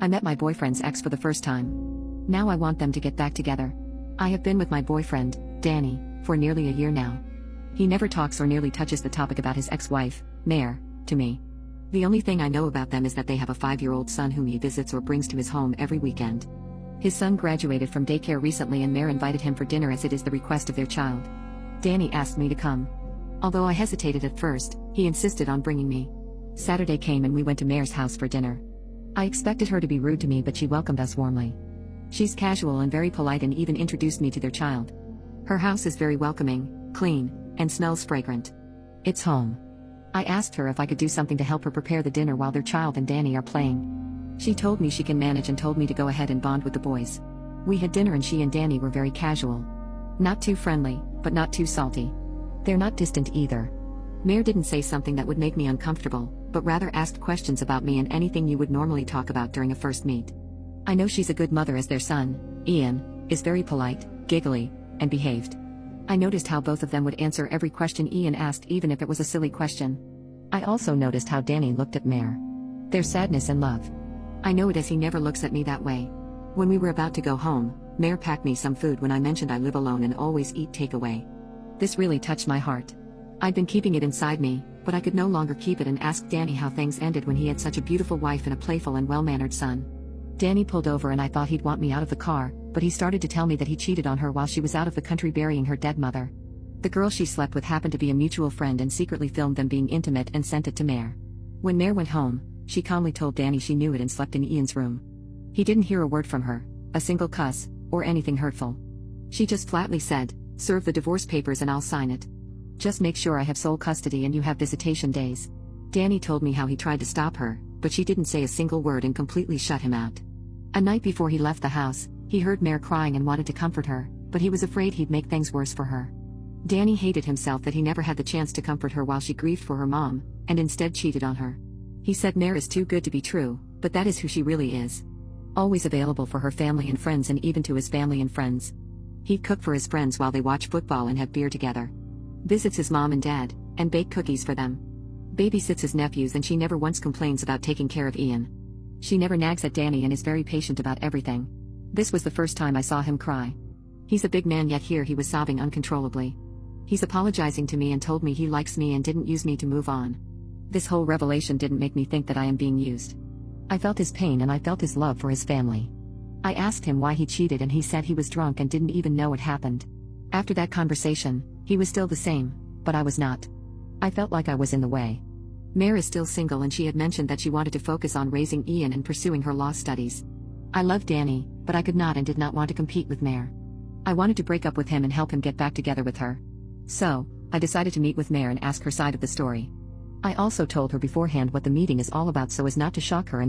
I met my boyfriend's ex for the first time. Now I want them to get back together. I have been with my boyfriend, Danny, for nearly a year now. He never talks or nearly touches the topic about his ex-wife, Mare, to me. The only thing I know about them is that they have a 5-year-old son whom he visits or brings to his home every weekend. His son graduated from daycare recently and Mare invited him for dinner as it is the request of their child. Danny asked me to come. Although I hesitated at first, he insisted on bringing me. Saturday came and we went to Mare's house for dinner. I expected her to be rude to me, but she welcomed us warmly. She's casual and very polite and even introduced me to their child. Her house is very welcoming, clean, and smells fragrant. It's home. I asked her if I could do something to help her prepare the dinner while their child and Danny are playing. She told me she can manage and told me to go ahead and bond with the boys. We had dinner and she and Danny were very casual. Not too friendly, but not too salty. They're not distant either. Mare didn't say something that would make me uncomfortable, but rather asked questions about me and anything you would normally talk about during a first meet. I know she's a good mother as their son, Ian, is very polite, giggly, and behaved. I noticed how both of them would answer every question Ian asked even if it was a silly question. I also noticed how Danny looked at Mare. Their sadness and love. I know it as he never looks at me that way. When we were about to go home, Mare packed me some food when I mentioned I live alone and always eat takeaway. This really touched my heart. I'd been keeping it inside me, but I could no longer keep it and asked Danny how things ended when he had such a beautiful wife and a playful and well-mannered son. Danny pulled over and I thought he'd want me out of the car, but he started to tell me that he cheated on her while she was out of the country burying her dead mother. The girl she slept with happened to be a mutual friend and secretly filmed them being intimate and sent it to Mare. When Mare went home, she calmly told Danny she knew it and slept in Ian's room. He didn't hear a word from her, a single cuss, or anything hurtful. She just flatly said, "Serve the divorce papers and I'll sign it. Just make sure I have sole custody and you have visitation days." Danny told me how he tried to stop her, but she didn't say a single word and completely shut him out. A night before he left the house, he heard Mare crying and wanted to comfort her, but he was afraid he'd make things worse for her. Danny hated himself that he never had the chance to comfort her while she grieved for her mom, and instead cheated on her. He said Mare is too good to be true, but that is who she really is. Always available for her family and friends and even to his family and friends. He'd cook for his friends while they watch football and have beer together. Visits his mom and dad, and bake cookies for them. Babysits his nephews and she never once complains about taking care of Ian. She never nags at Danny and is very patient about everything. This was the first time I saw him cry. He's a big man yet here he was sobbing uncontrollably. He's apologizing to me and told me he likes me and didn't use me to move on. This whole revelation didn't make me think that I am being used. I felt his pain and I felt his love for his family. I asked him why he cheated and he said he was drunk and didn't even know it happened. After that conversation, he was still the same, but I was not. I felt like I was in the way. Mare is still single and she had mentioned that she wanted to focus on raising Ian and pursuing her law studies. I loved Danny, but I could not and did not want to compete with Mare. I wanted to break up with him and help him get back together with her. So, I decided to meet with Mare and ask her side of the story. I also told her beforehand what the meeting is all about so as not to shock her and